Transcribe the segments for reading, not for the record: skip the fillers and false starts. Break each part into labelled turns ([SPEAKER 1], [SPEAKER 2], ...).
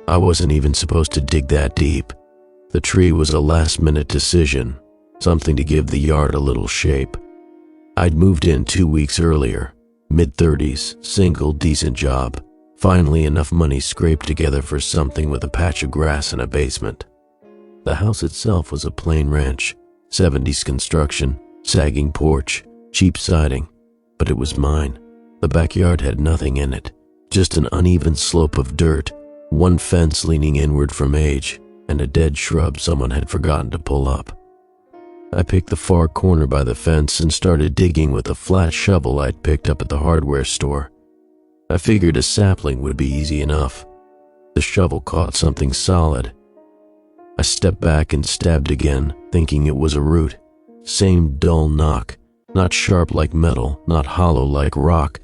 [SPEAKER 1] I wasn't even supposed to dig that deep. The tree was a last-minute decision, something to give the yard a little shape. I'd moved in 2 weeks earlier, mid-30s, single, decent job. Finally enough money scraped together for something with a patch of grass and a basement. The house itself was a plain ranch, 70s construction, sagging porch, cheap siding, but it was mine. The backyard had nothing in it, just an uneven slope of dirt, one fence leaning inward from age, and a dead shrub someone had forgotten to pull up. I picked the far corner by the fence and started digging with a flat shovel I'd picked up at the hardware store. I figured a sapling would be easy enough. The shovel caught something solid. I stepped back and stabbed again, thinking it was a root. Same dull knock, not sharp like metal, not hollow like rock,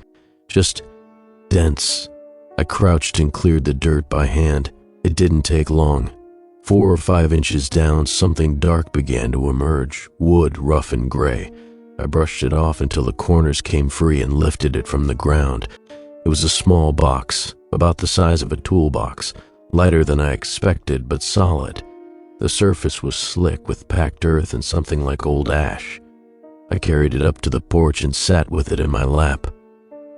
[SPEAKER 1] just dense. I crouched and cleared the dirt by hand. It didn't take long. 4 or 5 inches down, something dark began to emerge, wood, rough and gray. I brushed it off until the corners came free and lifted it from the ground. It was a small box, about the size of a toolbox, lighter than I expected, but solid. The surface was slick with packed earth and something like old ash. I carried it up to the porch and sat with it in my lap.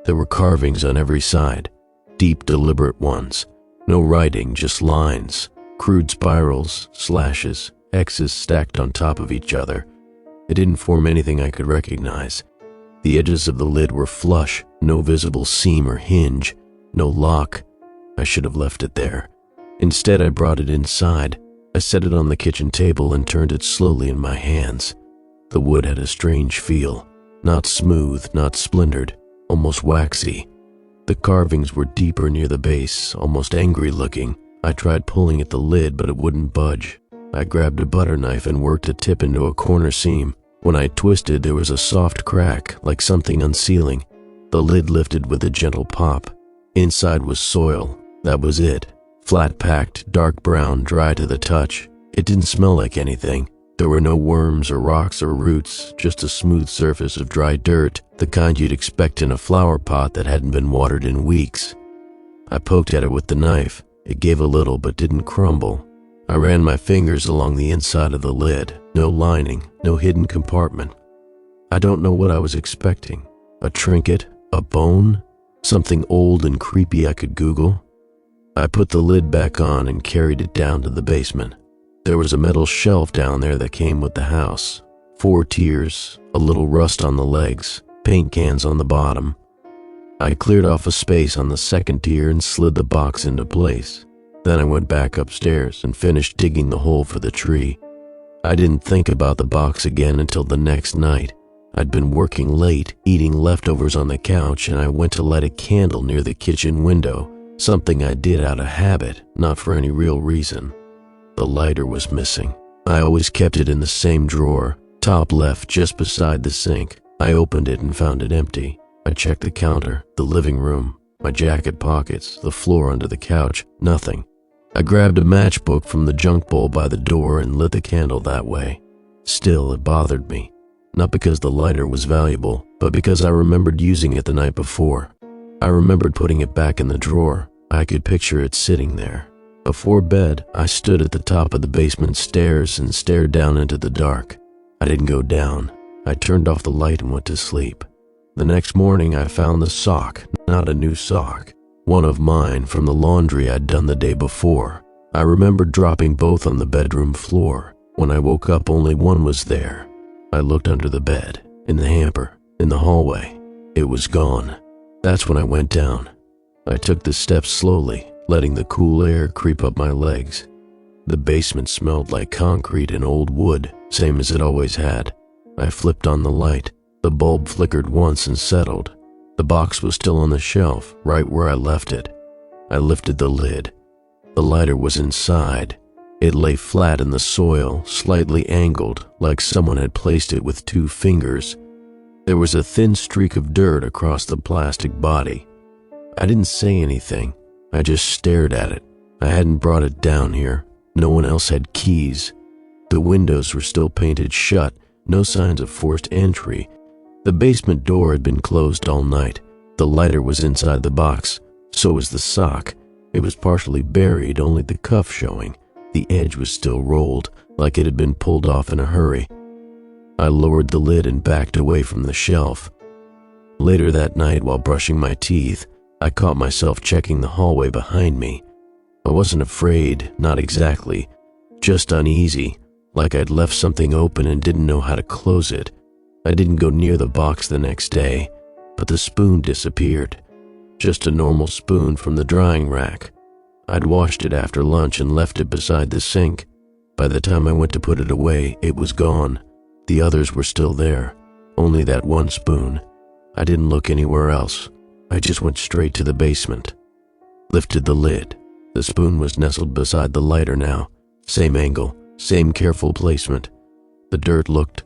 [SPEAKER 1] There were carvings on every side, deep, deliberate ones. No writing, just lines, crude spirals, slashes, X's stacked on top of each other. It didn't form anything I could recognize. The edges of the lid were flush, no visible seam or hinge, no lock. I should have left it there. Instead, I brought it inside. I set it on the kitchen table and turned it slowly in my hands. The wood had a strange feel, not smooth, not splintered, almost waxy. The carvings were deeper near the base, almost angry looking. I tried pulling at the lid, but it wouldn't budge. I grabbed a butter knife and worked a tip into a corner seam. When I twisted, there was a soft crack, like something unsealing. The lid lifted with a gentle pop. Inside was soil. That was it. Flat-packed, dark brown, dry to the touch. It didn't smell like anything. There were no worms or rocks or roots, just a smooth surface of dry dirt, the kind you'd expect in a flower pot that hadn't been watered in weeks. I poked at it with the knife. It gave a little but didn't crumble. I ran my fingers along the inside of the lid. No lining, no hidden compartment. I don't know what I was expecting. A trinket? A bone? Something old and creepy I could Google? I put the lid back on and carried it down to the basement. There was a metal shelf down there that came with the house. 4 tiers, a little rust on the legs, paint cans on the bottom. I cleared off a space on the second tier and slid the box into place. Then I went back upstairs and finished digging the hole for the tree. I didn't think about the box again until the next night. I'd been working late, eating leftovers on the couch, and I went to light a candle near the kitchen window, something I did out of habit, not for any real reason. The lighter was missing. I always kept it in the same drawer, top left, just beside the sink. I opened it and found it empty. I checked the counter, the living room, my jacket pockets, the floor under the couch, nothing. I grabbed a matchbook from the junk bowl by the door and lit the candle that way. Still, it bothered me. Not because the lighter was valuable, but because I remembered using it the night before. I remembered putting it back in the drawer. I could picture it sitting there. Before bed, I stood at the top of the basement stairs and stared down into the dark. I didn't go down. I turned off the light and went to sleep. The next morning, I found the sock, not a new sock. One of mine from the laundry I'd done the day before. I remembered dropping both on the bedroom floor. When I woke up, only one was there. I looked under the bed, in the hamper, in the hallway. It was gone. That's when I went down. I took the steps slowly, letting the cool air creep up my legs. The basement smelled like concrete and old wood, same as it always had. I flipped on the light. The bulb flickered once and settled. The box was still on the shelf, right where I left it. I lifted the lid. The lighter was inside. It lay flat in the soil, slightly angled, like someone had placed it with 2 fingers. There was a thin streak of dirt across the plastic body. I didn't say anything. I just stared at it. I hadn't brought it down here. No one else had keys. The windows were still painted shut, no signs of forced entry. The basement door had been closed all night. The lighter was inside the box. So was the sock. It was partially buried, only the cuff showing. The edge was still rolled, like it had been pulled off in a hurry. I lowered the lid and backed away from the shelf. Later that night, while brushing my teeth, I caught myself checking the hallway behind me. I wasn't afraid, not exactly, just uneasy, like I'd left something open and didn't know how to close it. I didn't go near the box the next day, but the spoon disappeared. Just a normal spoon from the drying rack. I'd washed it after lunch and left it beside the sink. By the time I went to put it away, it was gone. The others were still there, only that one spoon. I didn't look anywhere else. I just went straight to the basement. Lifted the lid. The spoon was nestled beside the lighter now. Same angle, same careful placement. The dirt looked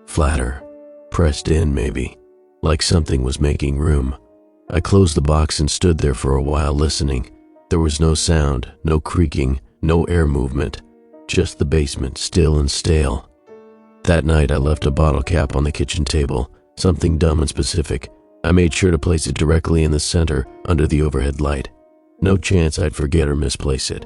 [SPEAKER 1] flatter, pressed in maybe, like something was making room. I closed the box and stood there for a while listening. There was no sound, no creaking, no air movement, just the basement, still and stale. That night I left a bottle cap on the kitchen table, something dumb and specific. I made sure to place it directly in the center, under the overhead light. No chance I'd forget or misplace it.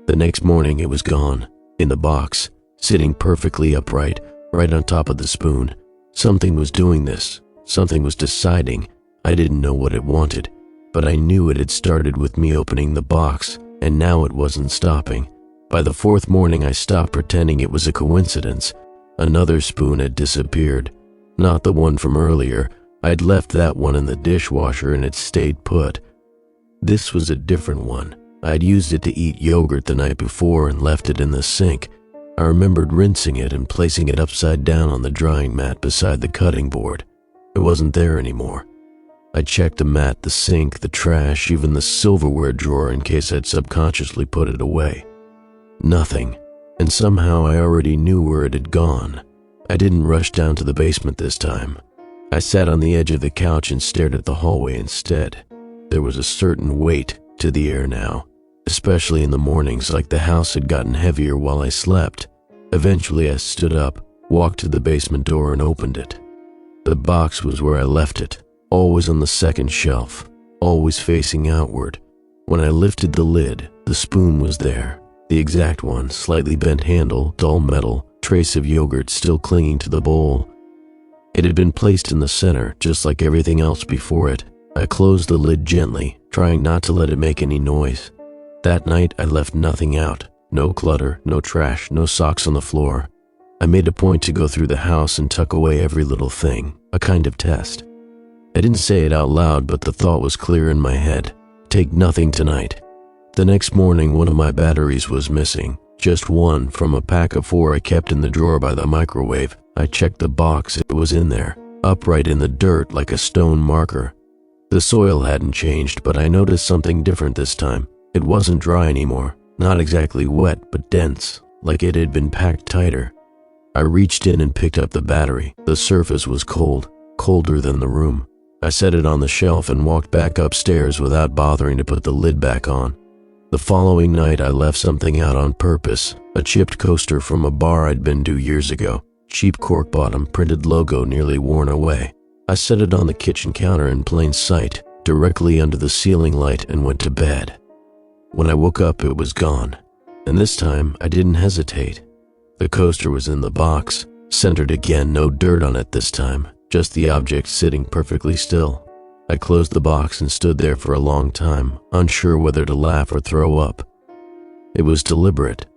[SPEAKER 1] The next morning it was gone, in the box, sitting perfectly upright, right on top of the spoon. Something was doing this, something was deciding. I didn't know what it wanted, but I knew it had started with me opening the box, and now it wasn't stopping. By the fourth morning I stopped pretending it was a coincidence. Another spoon had disappeared. Not the one from earlier. I'd left that one in the dishwasher and it stayed put. This was a different one. I'd used it to eat yogurt the night before and left it in the sink. I remembered rinsing it and placing it upside down on the drying mat beside the cutting board. It wasn't there anymore. I checked the mat, the sink, the trash, even the silverware drawer in case I'd subconsciously put it away. Nothing, and somehow I already knew where it had gone. I didn't rush down to the basement this time. I sat on the edge of the couch and stared at the hallway instead. There was a certain weight to the air now, especially in the mornings, like the house had gotten heavier while I slept. Eventually I stood up, walked to the basement door and opened it. The box was where I left it. Always on the second shelf, always facing outward. When I lifted the lid, the spoon was there, the exact one, slightly bent handle, dull metal, trace of yogurt still clinging to the bowl. It had been placed in the center, just like everything else before it. I closed the lid gently, trying not to let it make any noise. That night, I left nothing out. No clutter, no trash, no socks on the floor. I made a point to go through the house and tuck away every little thing, a kind of test. I didn't say it out loud, but the thought was clear in my head. Take nothing tonight. The next morning, one of my batteries was missing. Just one from a pack of 4 I kept in the drawer by the microwave. I checked the box. It was in there, upright in the dirt like a stone marker. The soil hadn't changed, but I noticed something different this time. It wasn't dry anymore. Not exactly wet, but dense, like it had been packed tighter. I reached in and picked up the battery. The surface was cold, colder than the room. I set it on the shelf and walked back upstairs without bothering to put the lid back on. The following night I left something out on purpose, a chipped coaster from a bar I'd been to years ago, cheap cork bottom, printed logo nearly worn away. I set it on the kitchen counter in plain sight, directly under the ceiling light, and went to bed. When I woke up it was gone, and this time I didn't hesitate. The coaster was in the box, centered again, no dirt on it this time. Just the object sitting perfectly still. I closed the box and stood there for a long time, unsure whether to laugh or throw up. It was deliberate,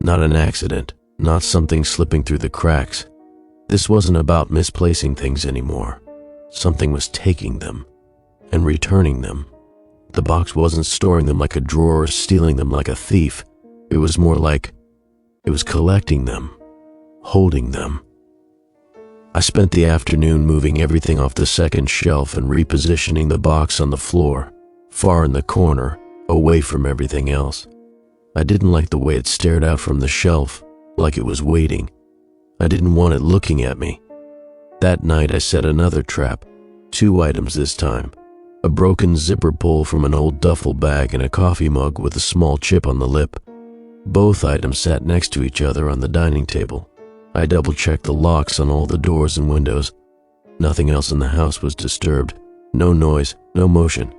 [SPEAKER 1] not an accident, not something slipping through the cracks. This wasn't about misplacing things anymore. Something was taking them and returning them. The box wasn't storing them like a drawer or stealing them like a thief. It was more like it was collecting them, holding them. I spent the afternoon moving everything off the second shelf and repositioning the box on the floor, far in the corner, away from everything else. I didn't like the way it stared out from the shelf, like it was waiting. I didn't want it looking at me. That night I set another trap, 2 items this time. A broken zipper pull from an old duffel bag and a coffee mug with a small chip on the lip. Both items sat next to each other on the dining table. I double-checked the locks on all the doors and windows. Nothing else in the house was disturbed. No noise, no motion.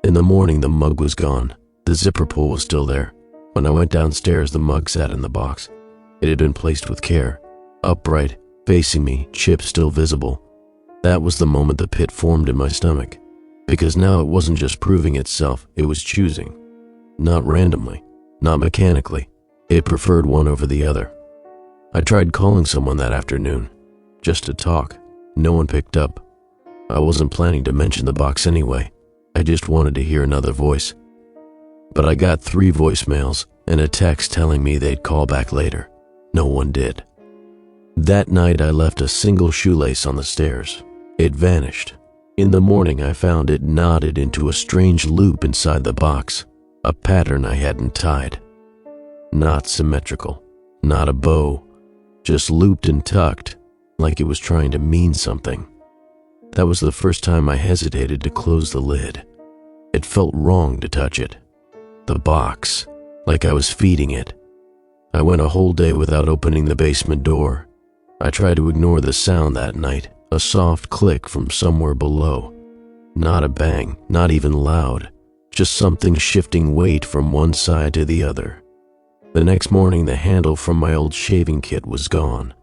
[SPEAKER 1] In the morning, the mug was gone. The zipper pull was still there. When I went downstairs, the mug sat in the box. It had been placed with care, upright, facing me, chip still visible. That was the moment the pit formed in my stomach, because now it wasn't just proving itself, it was choosing. Not randomly, not mechanically. It preferred one over the other. I tried calling someone that afternoon, just to talk. No one picked up. I wasn't planning to mention the box anyway. I just wanted to hear another voice. But I got 3 voicemails and a text telling me they'd call back later. No one did. That night, I left a single shoelace on the stairs. It vanished. In the morning, I found it knotted into a strange loop inside the box, a pattern I hadn't tied. Not symmetrical, not a bow, just looped and tucked, like it was trying to mean something. That was the first time I hesitated to close the lid. It felt wrong to touch it. The box, like I was feeding it. I went a whole day without opening the basement door. I tried to ignore the sound that night, a soft click from somewhere below. Not a bang, not even loud, just something shifting weight from one side to the other. The next morning, the handle from my old shaving kit was gone.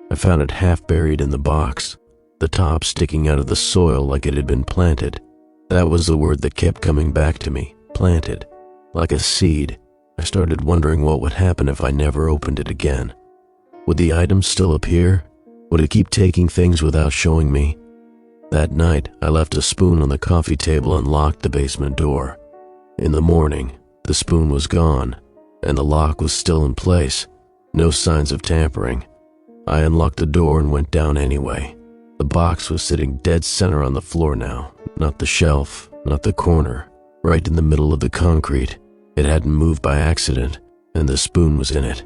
[SPEAKER 1] I found it half buried in the box, the top sticking out of the soil like it had been planted. That was the word that kept coming back to me, planted, like a seed. I started wondering what would happen if I never opened it again. Would the item still appear? Would it keep taking things without showing me? That night, I left a spoon on the coffee table and locked the basement door. In the morning, the spoon was gone, and the lock was still in place. No signs of tampering. I unlocked the door and went down anyway. The box was sitting dead center on the floor now, not the shelf, not the corner, right in the middle of the concrete. It hadn't moved by accident, and the spoon was in it,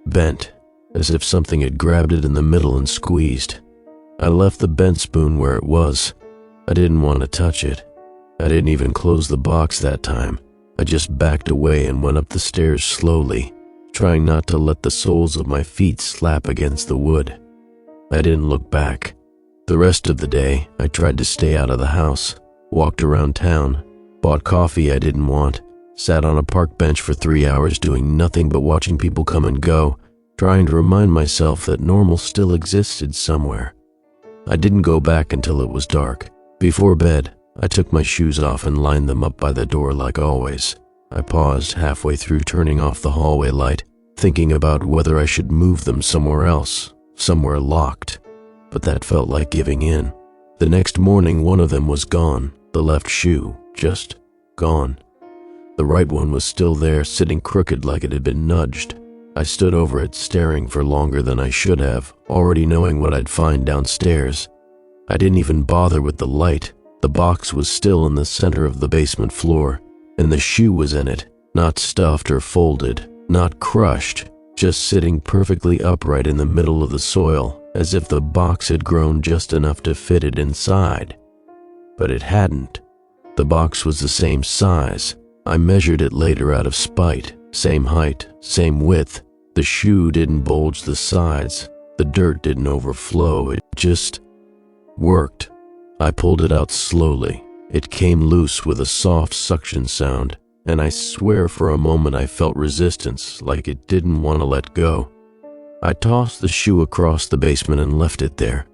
[SPEAKER 1] bent, as if something had grabbed it in the middle and squeezed. I left the bent spoon where it was. I didn't want to touch it. I didn't even close the box that time. I just backed away and went up the stairs slowly, trying not to let the soles of my feet slap against the wood. I didn't look back. The rest of the day, I tried to stay out of the house, walked around town, bought coffee I didn't want, sat on a park bench for 3 hours doing nothing but watching people come and go, trying to remind myself that normal still existed somewhere. I didn't go back until it was dark. Before bed, I took my shoes off and lined them up by the door like always. I paused halfway through turning off the hallway light, thinking about whether I should move them somewhere else, somewhere locked. But that felt like giving in. The next morning, one of them was gone, the left shoe, just gone. The right one was still there, sitting crooked like it had been nudged. I stood over it, staring for longer than I should have, already knowing what I'd find downstairs. I didn't even bother with the light. The box was still in the center of the basement floor, and the shoe was in it, not stuffed or folded, not crushed, just sitting perfectly upright in the middle of the soil, as if the box had grown just enough to fit it inside. But it hadn't. The box was the same size. I measured it later out of spite. Same height, same width. The shoe didn't bulge the sides. The dirt didn't overflow. It just worked. I pulled it out slowly. It came loose with a soft suction sound, and I swear for a moment I felt resistance, like it didn't want to let go. I tossed the shoe across the basement and left it there.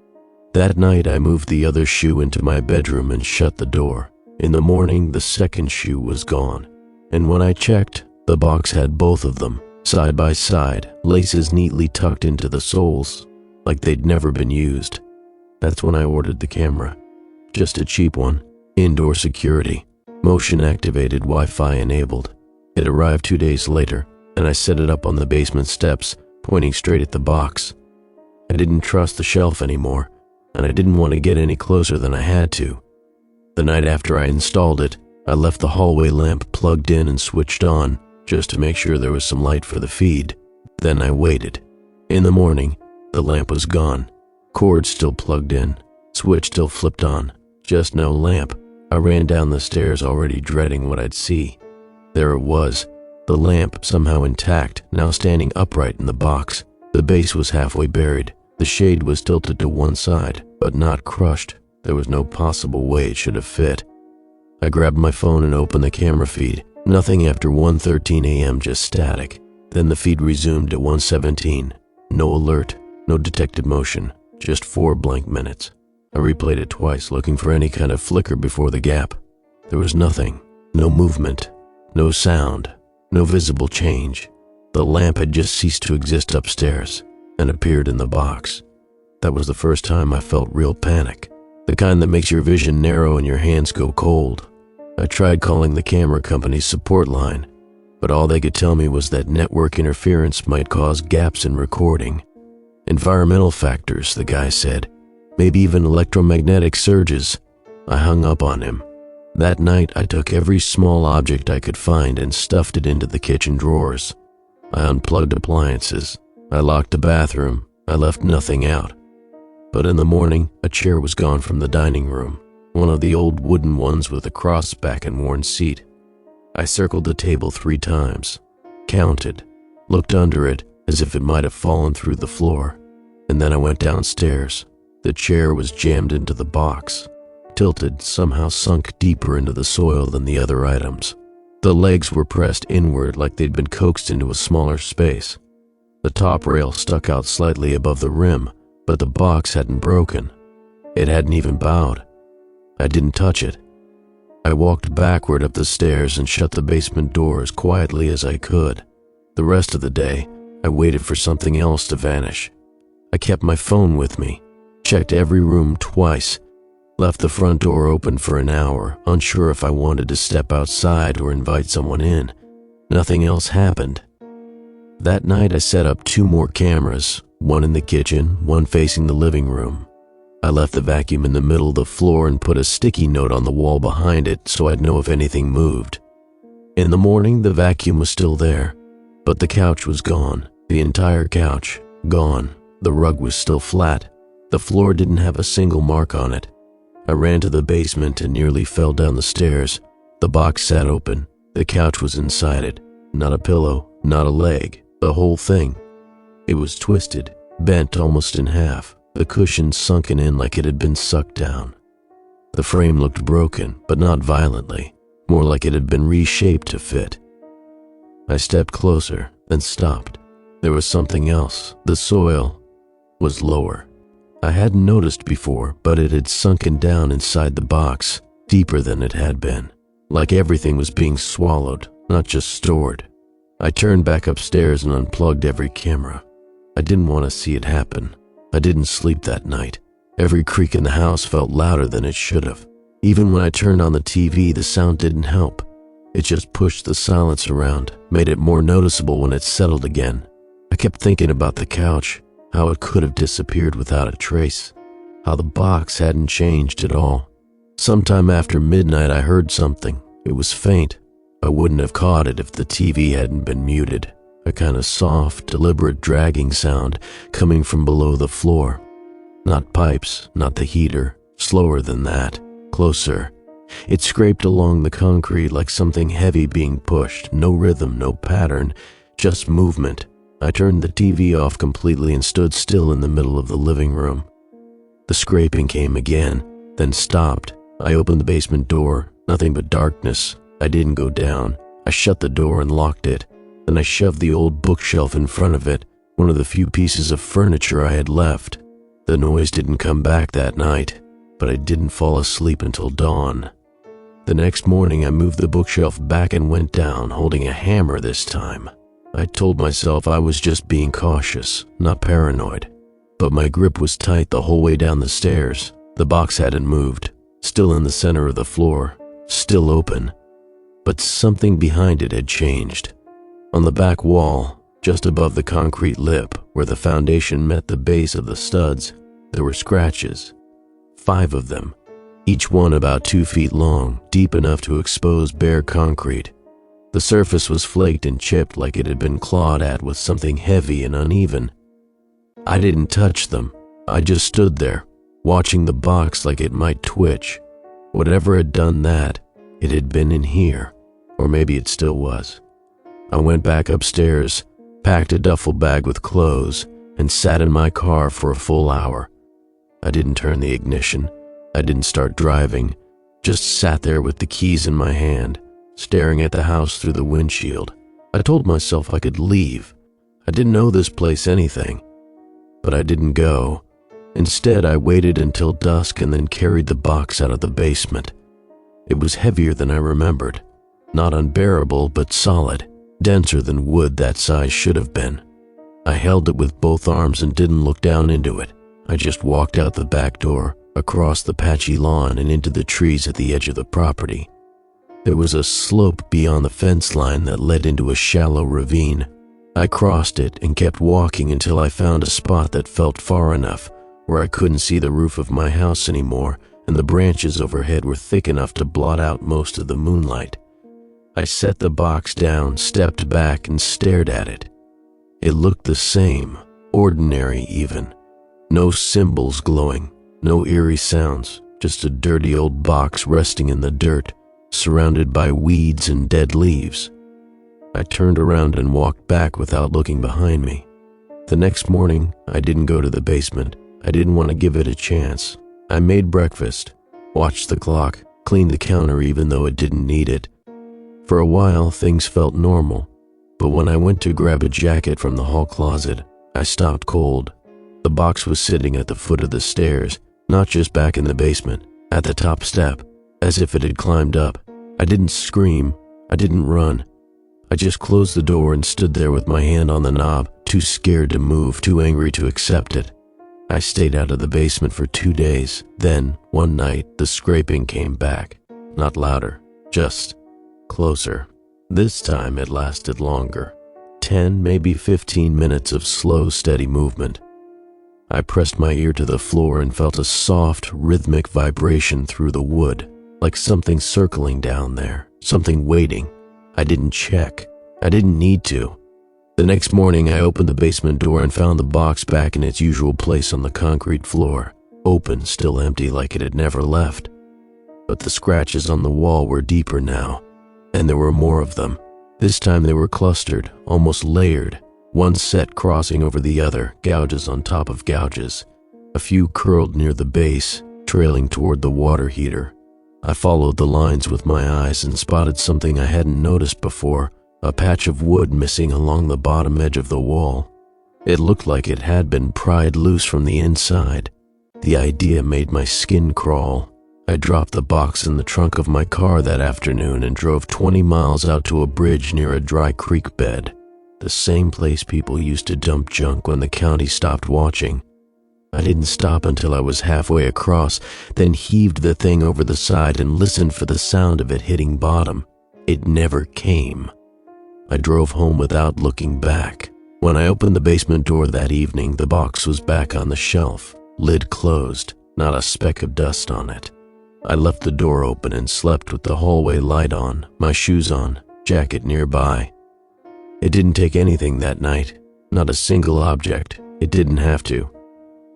[SPEAKER 1] That night, I moved the other shoe into my bedroom and shut the door. In the morning, the second shoe was gone, and when I checked, the box had both of them, side by side, laces neatly tucked into the soles, like they'd never been used. That's when I ordered the camera. Just a cheap one, indoor security, motion-activated, Wi-Fi enabled. It arrived 2 days later, and I set it up on the basement steps, pointing straight at the box. I didn't trust the shelf anymore, and I didn't want to get any closer than I had to. The night after I installed it, I left the hallway lamp plugged in and switched on, just to make sure there was some light for the feed. Then I waited. In the morning, the lamp was gone. Cord still plugged in, switch still flipped on, just no lamp. I ran down the stairs already dreading what I'd see. There it was, the lamp somehow intact, now standing upright in the box. The base was halfway buried. The shade was tilted to one side, but not crushed. There was no possible way it should have fit. I grabbed my phone and opened the camera feed. Nothing after 1:13 a.m., just static. Then the feed resumed at 1:17. No alert, no detected motion, just 4 blank minutes. I replayed it twice, looking for any kind of flicker before the gap. There was nothing. No movement, no sound, no visible change. The lamp had just ceased to exist upstairs and appeared in the box. That was the first time I felt real panic, the kind that makes your vision narrow and your hands go cold. I tried calling the camera company's support line, but all they could tell me was that network interference might cause gaps in recording. Environmental factors, the guy said, maybe even electromagnetic surges. I hung up on him. That night, I took every small object I could find and stuffed it into the kitchen drawers. I unplugged appliances. I locked the bathroom. I left nothing out. But in the morning, a chair was gone from the dining room, one of the old wooden ones with a cross back and worn seat. I circled the table 3 times, counted, looked under it as if it might have fallen through the floor, and then I went downstairs. The chair was jammed into the box, tilted, somehow sunk deeper into the soil than the other items. The legs were pressed inward like they'd been coaxed into a smaller space. The top rail stuck out slightly above the rim, but the box hadn't broken. It hadn't even bowed. I didn't touch it. I walked backward up the stairs and shut the basement door as quietly as I could. The rest of the day, I waited for something else to vanish. I kept my phone with me, checked every room twice, left the front door open for an hour, unsure if I wanted to step outside or invite someone in. Nothing else happened. That night I set up 2 more cameras, one in the kitchen, one facing the living room. I left the vacuum in the middle of the floor and put a sticky note on the wall behind it so I'd know if anything moved. In the morning, the vacuum was still there, but the couch was gone. The entire couch, gone. The rug was still flat. The floor didn't have a single mark on it. I ran to the basement and nearly fell down the stairs. The box sat open. The couch was inside it. Not a pillow, not a leg, the whole thing. It was twisted, bent almost in half, the cushion sunken in like it had been sucked down. The frame looked broken, but not violently, more like it had been reshaped to fit. I stepped closer, then stopped. There was something else. The soil was lower. I hadn't noticed before, but it had sunken down inside the box, deeper than it had been, like everything was being swallowed, not just stored. I turned back upstairs and unplugged every camera. I didn't want to see it happen. I didn't sleep that night. Every creak in the house felt louder than it should have. Even when I turned on the TV, the sound didn't help. It just pushed the silence around, made it more noticeable when it settled again. I kept thinking about the couch, how it could have disappeared without a trace, how the box hadn't changed at all. Sometime after midnight, I heard something. It was faint. I wouldn't have caught it if the TV hadn't been muted. A kind of soft, deliberate dragging sound coming from below the floor. Not pipes, not the heater. Slower than that. Closer. It scraped along the concrete like something heavy being pushed. No rhythm, no pattern, just movement. I turned the TV off completely and stood still in the middle of the living room. The scraping came again, then stopped. I opened the basement door. Nothing but darkness. I didn't go down. I shut the door and locked it. Then I shoved the old bookshelf in front of it, one of the few pieces of furniture I had left. The noise didn't come back that night, but I didn't fall asleep until dawn. The next morning, I moved the bookshelf back and went down, holding a hammer this time. I told myself I was just being cautious, not paranoid. But my grip was tight the whole way down the stairs. The box hadn't moved, still in the center of the floor, still open. But something behind it had changed. On the back wall, just above the concrete lip, where the foundation met the base of the studs, there were scratches. 5 of them, each one about 2 feet long, deep enough to expose bare concrete. The surface was flaked and chipped like it had been clawed at with something heavy and uneven. I didn't touch them. I just stood there, watching the box like it might twitch. Whatever had done that, it had been in here, or maybe it still was. I went back upstairs, packed a duffel bag with clothes, and sat in my car for a full hour. I didn't turn the ignition. I didn't start driving. Just sat there with the keys in my hand, staring at the house through the windshield. I told myself I could leave. I didn't owe this place anything. But I didn't go. Instead, I waited until dusk and then carried the box out of the basement. It was heavier than I remembered. Not unbearable, but solid, denser than wood that size should have been. I held it with both arms and didn't look down into it. I just walked out the back door, across the patchy lawn and into the trees at the edge of the property. There was a slope beyond the fence line that led into a shallow ravine. I crossed it and kept walking until I found a spot that felt far enough where I couldn't see the roof of my house anymore, and the branches overhead were thick enough to blot out most of the moonlight. I set the box down, stepped back, and stared at it. It looked the same, ordinary even. No symbols glowing, no eerie sounds, just a dirty old box resting in the dirt, surrounded by weeds and dead leaves. I turned around and walked back without looking behind me. The next morning, I didn't go to the basement. I didn't want to give it a chance. I made breakfast, watched the clock, cleaned the counter even though it didn't need it. For a while, things felt normal, but when I went to grab a jacket from the hall closet, I stopped cold. The box was sitting at the foot of the stairs, not just back in the basement, at the top step, as if it had climbed up. I didn't scream. I didn't run. I just closed the door and stood there with my hand on the knob, too scared to move, too angry to accept it. I stayed out of the basement for 2 days. Then, one night, the scraping came back. Not louder, just closer. This time it lasted longer. 10, maybe 15 minutes of slow, steady movement. I pressed my ear to the floor and felt a soft, rhythmic vibration through the wood, like something circling down there, something waiting. I didn't check. I didn't need to. The next morning, I opened the basement door and found the box back in its usual place on the concrete floor, open, still empty like it had never left. But the scratches on the wall were deeper now, and there were more of them. This time they were clustered, almost layered, one set crossing over the other, gouges on top of gouges. A few curled near the base, trailing toward the water heater. I followed the lines with my eyes and spotted something I hadn't noticed before, a patch of wood missing along the bottom edge of the wall. It looked like it had been pried loose from the inside. The idea made my skin crawl. I dropped the box in the trunk of my car that afternoon and drove 20 miles out to a bridge near a dry creek bed, the same place people used to dump junk when the county stopped watching. I didn't stop until I was halfway across, then heaved the thing over the side and listened for the sound of it hitting bottom. It never came. I drove home without looking back. When I opened the basement door that evening, the box was back on the shelf, lid closed, not a speck of dust on it. I left the door open and slept with the hallway light on, my shoes on, jacket nearby. It didn't take anything that night, not a single object. It didn't have to.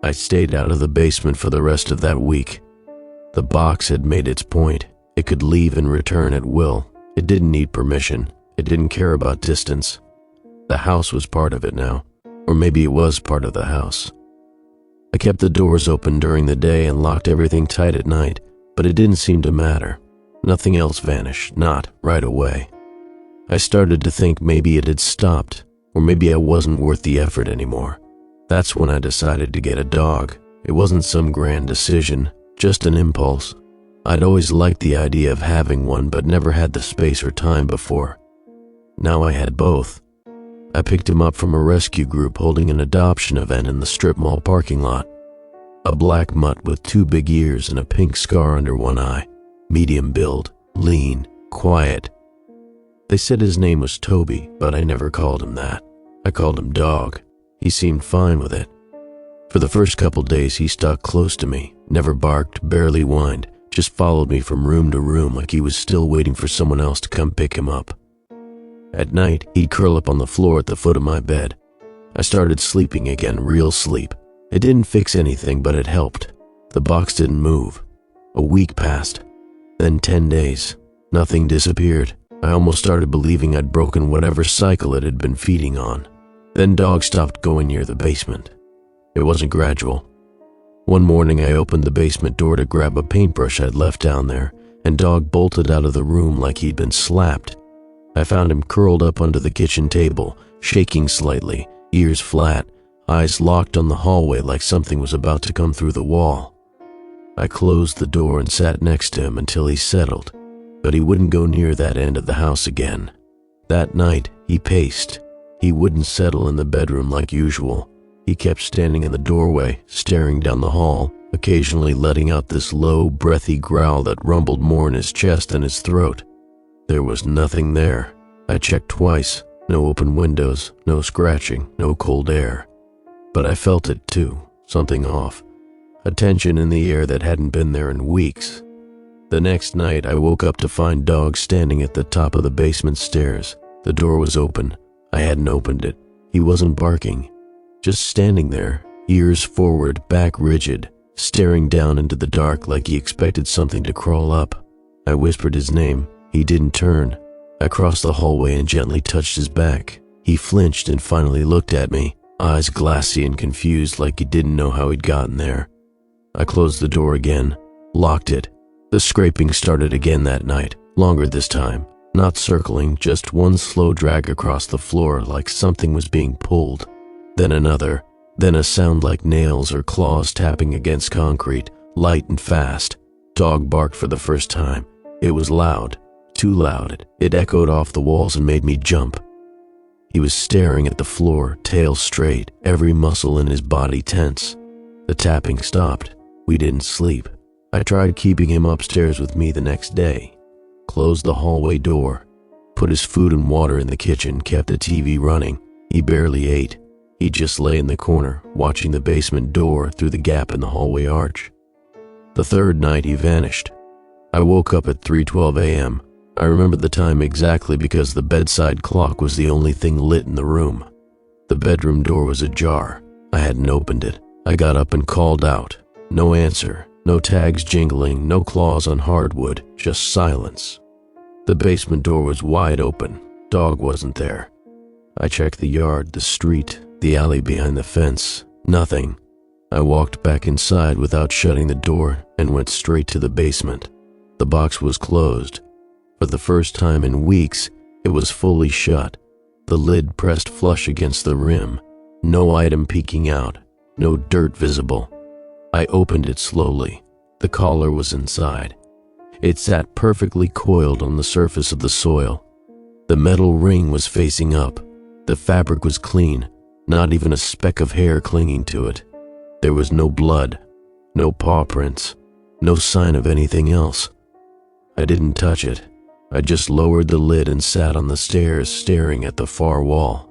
[SPEAKER 1] I stayed out of the basement for the rest of that week. The box had made its point. It could leave and return at will. It didn't need permission. It didn't care about distance. The house was part of it now, or maybe it was part of the house. I kept the doors open during the day and locked everything tight at night, but it didn't seem to matter. Nothing else vanished, not right away. I started to think maybe it had stopped, or maybe I wasn't worth the effort anymore. That's when I decided to get a dog. It wasn't some grand decision, just an impulse. I'd always liked the idea of having one, but never had the space or time before. Now I had both. I picked him up from a rescue group holding an adoption event in the strip mall parking lot. A black mutt with 2 big ears and a pink scar under one eye. Medium build, lean, quiet. They said his name was Toby, but I never called him that. I called him Dog. He seemed fine with it. For the first couple days, he stuck close to me, never barked, barely whined, just followed me from room to room like he was still waiting for someone else to come pick him up. At night, he'd curl up on the floor at the foot of my bed. I started sleeping again, real sleep. It didn't fix anything, but it helped. The box didn't move. A week passed. Then 10 days. Nothing disappeared. I almost started believing I'd broken whatever cycle it had been feeding on. Then Dog stopped going near the basement. It wasn't gradual. One morning I opened the basement door to grab a paintbrush I'd left down there, and dog bolted out of the room like he'd been slapped. I found him curled up under the kitchen table, shaking slightly, ears flat, eyes locked on the hallway like something was about to come through the wall. I closed the door and sat next to him until he settled, but he wouldn't go near that end of the house again. That night, he paced. He wouldn't settle in the bedroom like usual. He kept standing in the doorway, staring down the hall, occasionally letting out this low, breathy growl that rumbled more in his chest than his throat. There was nothing there. I checked twice. No open windows, no scratching, no cold air. But I felt it too, something off. A tension in the air that hadn't been there in weeks. The next night, I woke up to find Dog standing at the top of the basement stairs. The door was open. I hadn't opened it. He wasn't barking. Just standing there, ears forward, back rigid, staring down into the dark like he expected something to crawl up. I whispered his name. He didn't turn. I crossed the hallway and gently touched his back. He flinched and finally looked at me, eyes glassy and confused like he didn't know how he'd gotten there. I closed the door again, locked it. The scraping started again that night, longer this time, not circling, just one slow drag across the floor like something was being pulled. Then another, then a sound like nails or claws tapping against concrete, light and fast. Dog barked for the first time. It was loud, too loud. It echoed off the walls and made me jump. He was staring at the floor, tail straight, every muscle in his body tense. The tapping stopped. We didn't sleep. I tried keeping him upstairs with me the next day. Closed the hallway door. Put his food and water in the kitchen, kept the TV running. He barely ate. He just lay in the corner, watching the basement door through the gap in the hallway arch. The third night he vanished. I woke up at 3:12 a.m. I remember the time exactly because the bedside clock was the only thing lit in the room. The bedroom door was ajar. I hadn't opened it. I got up and called out. No answer, no tags jingling, no claws on hardwood, just silence. The basement door was wide open. Dog wasn't there. I checked the yard, the street, the alley behind the fence. Nothing. I walked back inside without shutting the door and went straight to the basement. The box was closed. For the first time in weeks, it was fully shut. The lid pressed flush against the rim. No item peeking out. No dirt visible. I opened it slowly. The collar was inside. It sat perfectly coiled on the surface of the soil. The metal ring was facing up. The fabric was clean, not even a speck of hair clinging to it. There was no blood, no paw prints, no sign of anything else. I didn't touch it. I just lowered the lid and sat on the stairs staring at the far wall.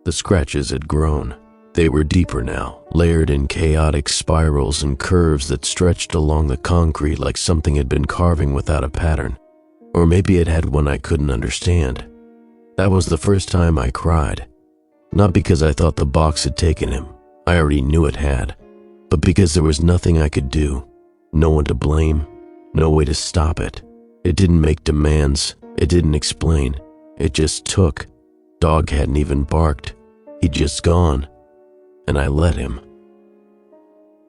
[SPEAKER 1] The scratches had grown. They were deeper now, layered in chaotic spirals and curves that stretched along the concrete like something had been carving without a pattern. Or maybe it had one I couldn't understand. That was the first time I cried. Not because I thought the box had taken him. I already knew it had. But because there was nothing I could do. No one to blame. No way to stop it. It didn't make demands. It didn't explain. It just took. Dog hadn't even barked. He'd just gone. And I let him.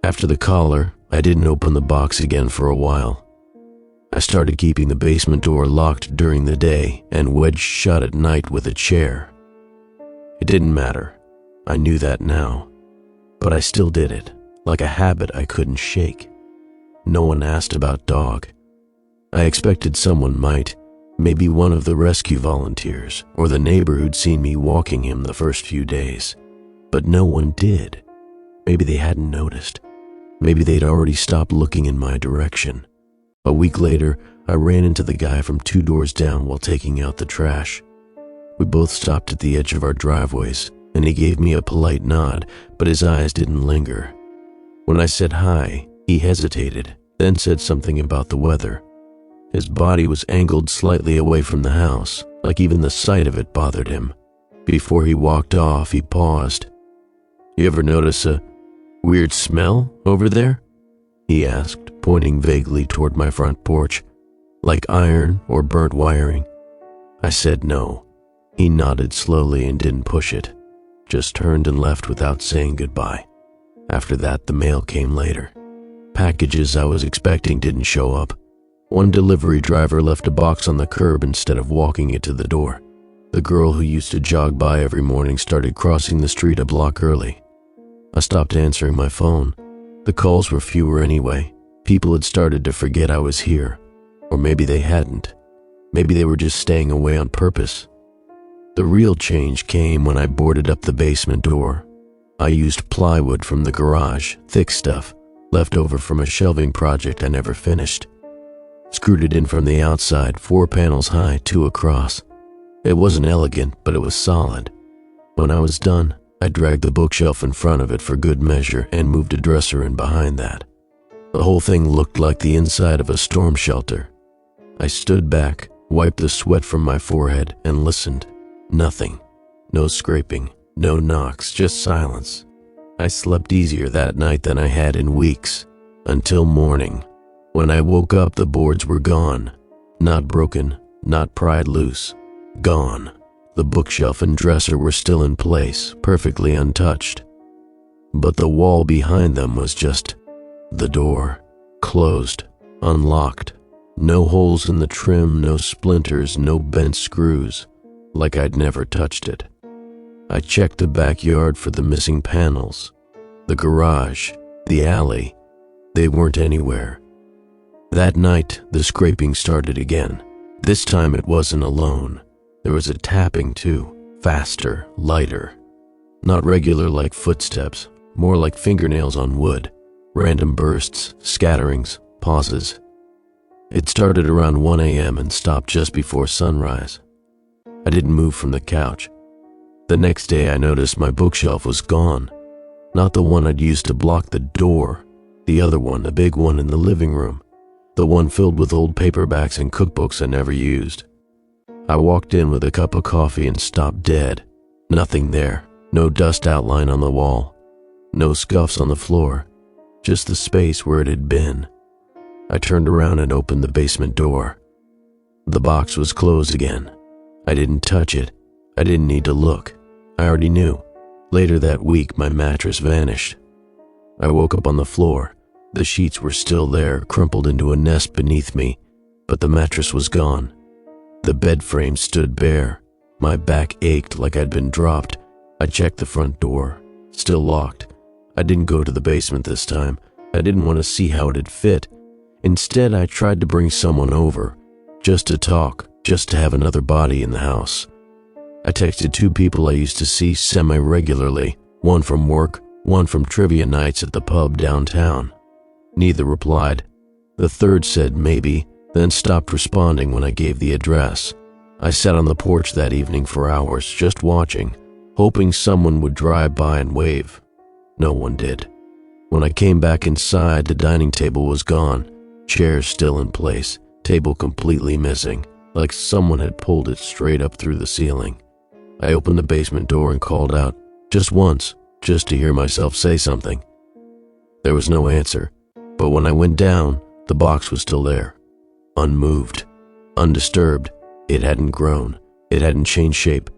[SPEAKER 1] After the collar, I didn't open the box again for a while. I started keeping the basement door locked during the day and wedged shut at night with a chair. It didn't matter. I knew that now. But I still did it, like a habit I couldn't shake. No one asked about Dog. I expected someone might, maybe one of the rescue volunteers or the neighbor who'd seen me walking him the first few days. But no one did. Maybe they hadn't noticed. Maybe they'd already stopped looking in my direction. A week later, I ran into the guy from 2 doors down while taking out the trash. We both stopped at the edge of our driveways, and he gave me a polite nod, but his eyes didn't linger. When I said hi, he hesitated, then said something about the weather. His body was angled slightly away from the house, like even the sight of it bothered him. Before he walked off, he paused. "You ever notice a weird smell over there?" he asked, pointing vaguely toward my front porch, like iron or burnt wiring. I said no. He nodded slowly and didn't push it, just turned and left without saying goodbye. After that, the mail came later. Packages I was expecting didn't show up. One delivery driver left a box on the curb instead of walking it to the door. The girl who used to jog by every morning started crossing the street a block early. I stopped answering my phone. The calls were fewer anyway. People had started to forget I was here. Or maybe they hadn't. Maybe they were just staying away on purpose. The real change came when I boarded up the basement door. I used plywood from the garage, thick stuff, left over from a shelving project I never finished. Screwed it in from the outside, 4 panels high, 2 across. It wasn't elegant, but it was solid. When I was done, I dragged the bookshelf in front of it for good measure and moved a dresser in behind that. The whole thing looked like the inside of a storm shelter. I stood back, wiped the sweat from my forehead, and listened. Nothing. No scraping, no knocks, just silence. I slept easier that night than I had in weeks, until morning. When I woke up, the boards were gone. Not broken, not pried loose. Gone. The bookshelf and dresser were still in place, perfectly untouched. But the wall behind them was just the door, closed, unlocked. No holes in the trim, no splinters, no bent screws, like I'd never touched it. I checked the backyard for the missing panels, the garage, the alley. They weren't anywhere. That night, the scraping started again. This time it wasn't alone. There was a tapping too, faster, lighter. Not regular like footsteps, more like fingernails on wood. Random bursts, scatterings, pauses. It started around 1 a.m. and stopped just before sunrise. I didn't move from the couch. The next day I noticed my bookshelf was gone. Not the one I'd used to block the door. The other one, the big one in the living room. The one filled with old paperbacks and cookbooks I never used. I walked in with a cup of coffee and stopped dead. Nothing there. No dust outline on the wall. No scuffs on the floor. Just the space where it had been. I turned around and opened the basement door. The box was closed again. I didn't touch it. I didn't need to look. I already knew. Later that week, my mattress vanished. I woke up on the floor. The sheets were still there, crumpled into a nest beneath me, but the mattress was gone. The bed frame stood bare. My back ached like I'd been dropped. I checked the front door. Still locked. I didn't go to the basement this time. I didn't want to see how it had fit. Instead, I tried to bring someone over. Just to talk, just to have another body in the house. I texted 2 people I used to see semi-regularly, one from work, one from trivia nights at the pub downtown. Neither replied. The third said maybe, then stopped responding when I gave the address. I sat on the porch that evening for hours, just watching, hoping someone would drive by and wave. No one did. When I came back inside, the dining table was gone, chairs still in place, table completely missing, like someone had pulled it straight up through the ceiling. I opened the basement door and called out, just once, just to hear myself say something. There was no answer, but when I went down, the box was still there, unmoved, undisturbed. It hadn't grown, it hadn't changed shape,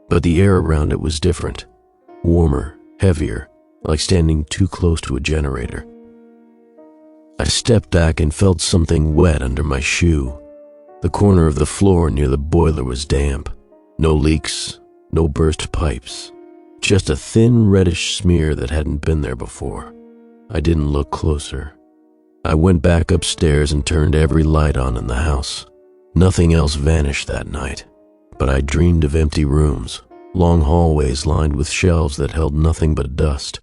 [SPEAKER 1] but the air around it was different, warmer, heavier, like standing too close to a generator. I stepped back and felt something wet under my shoe. The corner of the floor near the boiler was damp. No leaks, no burst pipes. Just a thin reddish smear that hadn't been there before. I didn't look closer. I went back upstairs and turned every light on in the house. Nothing else vanished that night, but I dreamed of empty rooms, long hallways lined with shelves that held nothing but dust.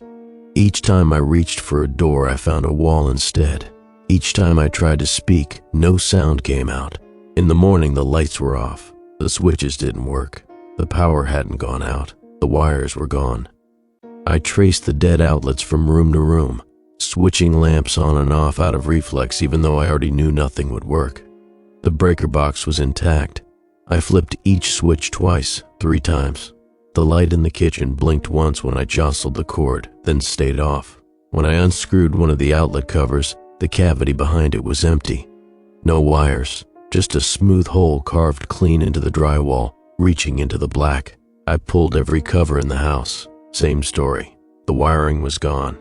[SPEAKER 1] Each time I reached for a door, I found a wall instead. Each time I tried to speak, no sound came out. In the morning, the lights were off. The switches didn't work. The power hadn't gone out. The wires were gone. I traced the dead outlets from room to room, switching lamps on and off out of reflex even though I already knew nothing would work. The breaker box was intact. I flipped each switch twice, 3 times. The light in the kitchen blinked once when I jostled the cord, then stayed off. When I unscrewed one of the outlet covers, the cavity behind it was empty. No wires, just a smooth hole carved clean into the drywall, reaching into the black. I pulled every cover in the house. Same story. The wiring was gone.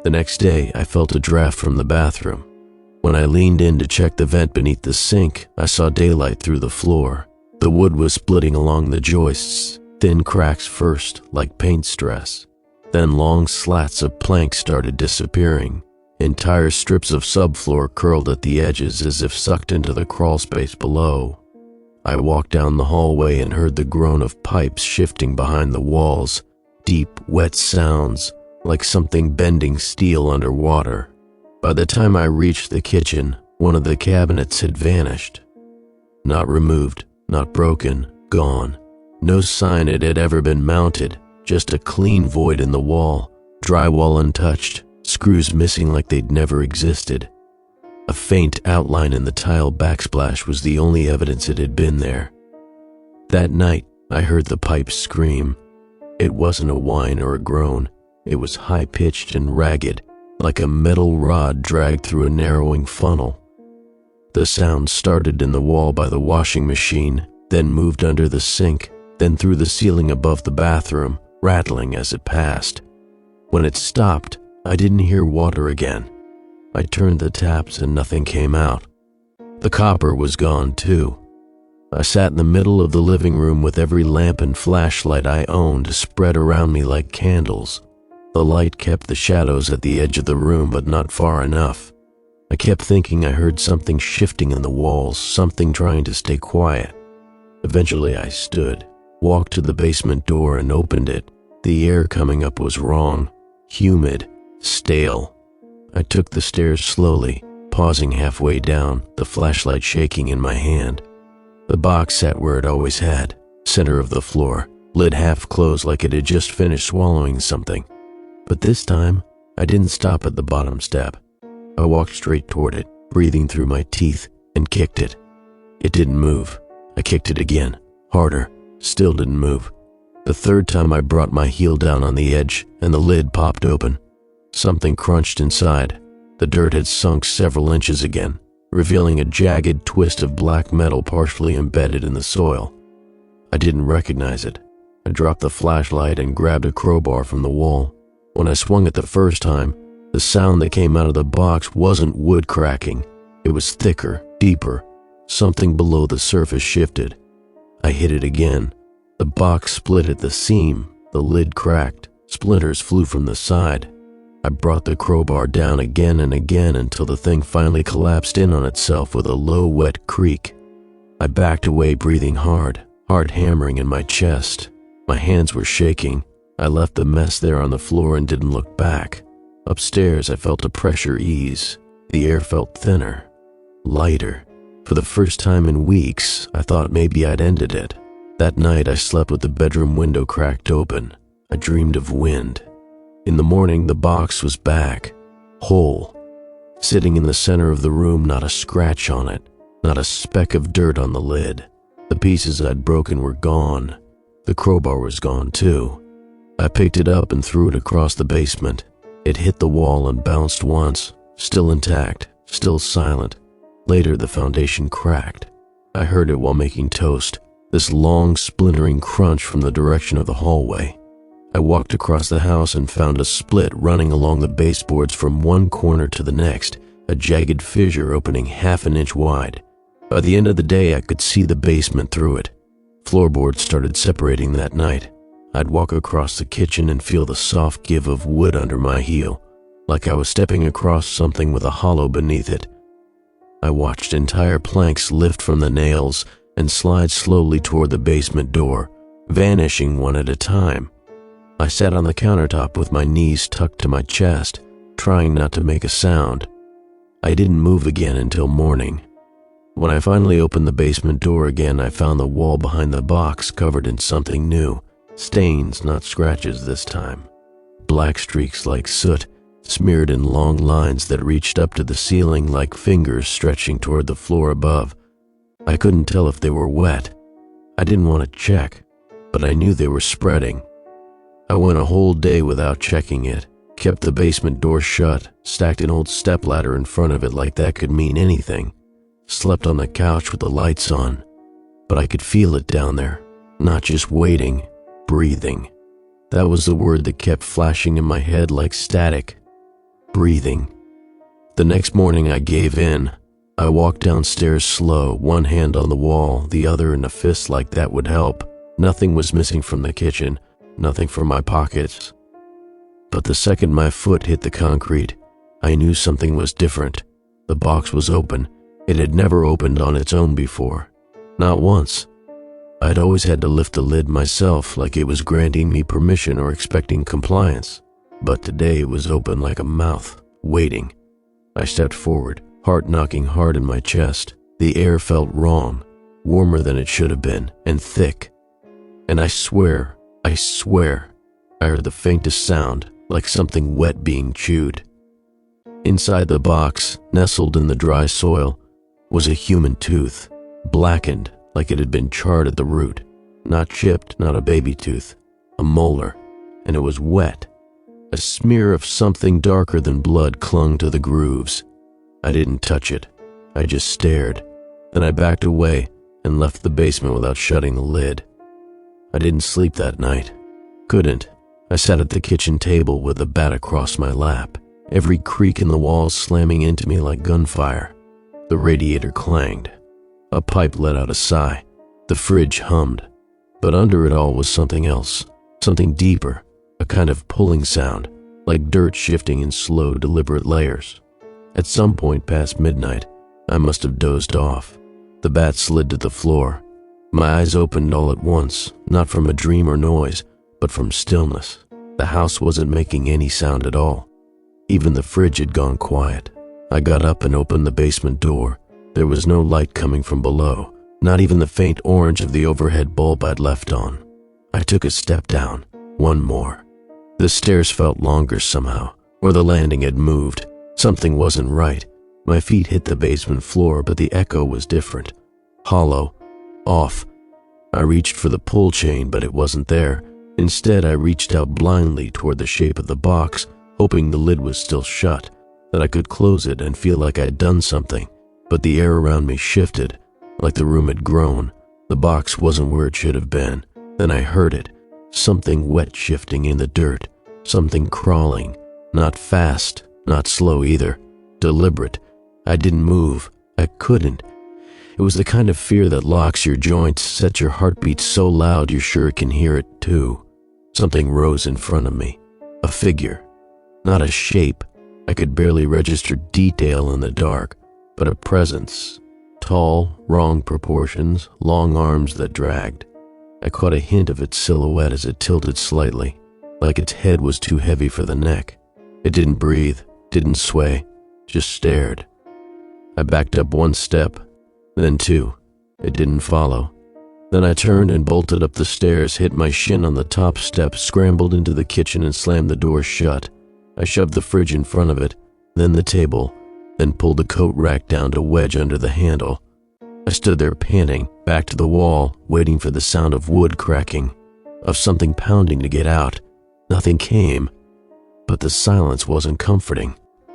[SPEAKER 1] The next day, I felt a draft from the bathroom. When I leaned in to check the vent beneath the sink, I saw daylight through the floor. The wood was splitting along the joists, thin cracks first, like paint stress. Then long slats of plank started disappearing. Entire strips of subfloor curled at the edges as if sucked into the crawl space below. I walked down the hallway and heard the groan of pipes shifting behind the walls, deep, wet sounds, like something bending steel underwater. By the time I reached the kitchen, one of the cabinets had vanished. Not removed, not broken, gone. No sign it had ever been mounted, just a clean void in the wall, drywall untouched, screws missing like they'd never existed. A faint outline in the tile backsplash was the only evidence it had been there. That night, I heard the pipes scream. It wasn't a whine or a groan. It was high-pitched and ragged, like a metal rod dragged through a narrowing funnel. The sound started in the wall by the washing machine, then moved under the sink, then through the ceiling above the bathroom, rattling as it passed. When it stopped, I didn't hear water again. I turned the taps and nothing came out. The copper was gone too. I sat in the middle of the living room with every lamp and flashlight I owned spread around me like candles. The light kept the shadows at the edge of the room, but not far enough. I kept thinking I heard something shifting in the walls, something trying to stay quiet. Eventually I stood, walked to the basement door and opened it. The air coming up was wrong, humid, stale. I took the stairs slowly, pausing halfway down, the flashlight shaking in my hand. The box sat where it always had, center of the floor, lid half closed like it had just finished swallowing something. But this time, I didn't stop at the bottom step. I walked straight toward it, breathing through my teeth, and kicked it. It didn't move. I kicked it again, harder, still didn't move. The third time I brought my heel down on the edge, and the lid popped open. Something crunched inside. The dirt had sunk several inches again, revealing a jagged twist of black metal partially embedded in the soil. I didn't recognize it. I dropped the flashlight and grabbed a crowbar from the wall. When I swung it the first time, the sound that came out of the box wasn't wood cracking. It was thicker, deeper. Something below the surface shifted. I hit it again. The box split at the seam. The lid cracked. Splinters flew from the side. I brought the crowbar down again and again until the thing finally collapsed in on itself with a low, wet creak. I backed away, breathing hard, heart hammering in my chest. My hands were shaking. I left the mess there on the floor and didn't look back. Upstairs, I felt the pressure ease. The air felt thinner, lighter. For the first time in weeks, I thought maybe I'd ended it. That night, I slept with the bedroom window cracked open. I dreamed of wind. In the morning, the box was back, whole, sitting in the center of the room, not a scratch on it, not a speck of dirt on the lid. The pieces I'd broken were gone. The crowbar was gone too. I picked it up and threw it across the basement. It hit the wall and bounced once, still intact, still silent. Later, the foundation cracked. I heard it while making toast, this long, splintering crunch from the direction of the hallway. I walked across the house and found a split running along the baseboards from one corner to the next, a jagged fissure opening half an inch wide. By the end of the day, I could see the basement through it. Floorboards started separating that night. I'd walk across the kitchen and feel the soft give of wood under my heel, like I was stepping across something with a hollow beneath it. I watched entire planks lift from the nails and slide slowly toward the basement door, vanishing one at a time. I sat on the countertop with my knees tucked to my chest, trying not to make a sound. I didn't move again until morning. When I finally opened the basement door again, I found the wall behind the box covered in something new. Stains, not scratches this time. Black streaks like soot, smeared in long lines that reached up to the ceiling like fingers stretching toward the floor above. I couldn't tell if they were wet. I didn't want to check, but I knew they were spreading. I went a whole day without checking it, kept the basement door shut, stacked an old stepladder in front of it like that could mean anything, slept on the couch with the lights on. But I could feel it down there, not just waiting, breathing. That was the word that kept flashing in my head like static. Breathing. The next morning I gave in. I walked downstairs slow, one hand on the wall, the other in a fist like that would help. Nothing was missing from the kitchen, nothing from my pockets. But the second my foot hit the concrete, I knew something was different. The box was open. It had never opened on its own before. Not once. I'd always had to lift the lid myself, like it was granting me permission or expecting compliance. But today it was open like a mouth, waiting. I stepped forward, heart knocking hard in my chest. The air felt wrong, warmer than it should have been, and thick. And I swear, I heard the faintest sound, like something wet being chewed. Inside the box, nestled in the dry soil, was a human tooth, blackened like it had been charred at the root. Not chipped, not a baby tooth, a molar, and it was wet. A smear of something darker than blood clung to the grooves. I didn't touch it. I just stared. Then I backed away and left the basement without shutting the lid. I didn't sleep that night. Couldn't. I sat at the kitchen table with the bat across my lap, every creak in the walls slamming into me like gunfire. The radiator clanged. A pipe let out a sigh. The fridge hummed. But under it all was something else, something deeper, a kind of pulling sound, like dirt shifting in slow, deliberate layers. At some point past midnight, I must have dozed off. The bat slid to the floor. My eyes opened all at once, not from a dream or noise, but from stillness. The house wasn't making any sound at all. Even the fridge had gone quiet. I got up and opened the basement door. There was no light coming from below, not even the faint orange of the overhead bulb I'd left on. I took a step down, one more. The stairs felt longer somehow, or the landing had moved. Something wasn't right. My feet hit the basement floor, but the echo was different. Hollow. Off. I reached for the pull chain, but it wasn't there. Instead, I reached out blindly toward the shape of the box, hoping the lid was still shut, that I could close it and feel like I'd done something. But the air around me shifted, like the room had grown. The box wasn't where it should have been. Then I heard it. Something wet shifting in the dirt. Something crawling. Not fast, not slow either. Deliberate. I didn't move. I couldn't. It was the kind of fear that locks your joints, sets your heartbeat so loud you're sure it can hear it too. Something rose in front of me. A figure. Not a shape. I could barely register detail in the dark, but a presence. Tall, wrong proportions, long arms that dragged. I caught a hint of its silhouette as it tilted slightly, like its head was too heavy for the neck. It didn't breathe, didn't sway, just stared. I backed up one step, then two. It didn't follow. Then I turned and bolted up the stairs, hit my shin on the top step, scrambled into the kitchen and slammed the door shut. I shoved the fridge in front of it, then the table, then pulled the coat rack down to wedge under the handle. I stood there panting, back to the wall, waiting for the sound of wood cracking, of something pounding to get out. Nothing came. But the silence wasn't comforting.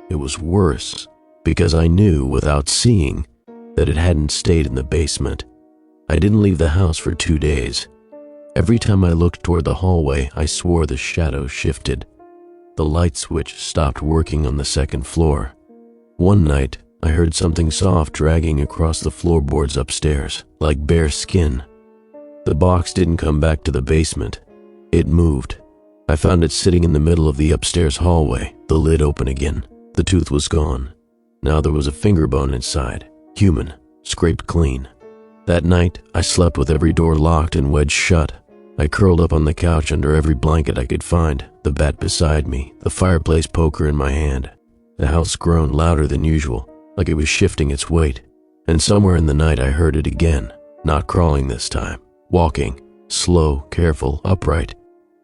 [SPEAKER 1] It was worse, because I knew, without seeing, that it hadn't stayed in the basement. I didn't leave the house for 2 days. Every time I looked toward the hallway, I swore the shadow shifted. The light switch stopped working on the second floor. One night, I heard something soft dragging across the floorboards upstairs, like bare skin. The box didn't come back to the basement. It moved. I found it sitting in the middle of the upstairs hallway, the lid open again. The tooth was gone. Now there was a finger bone inside, human, scraped clean. That night, I slept with every door locked and wedged shut. I curled up on the couch under every blanket I could find, the bat beside me, the fireplace poker in my hand. The house groaned louder than usual, like it was shifting its weight. And somewhere in the night I heard it again, not crawling this time, walking, slow, careful, upright.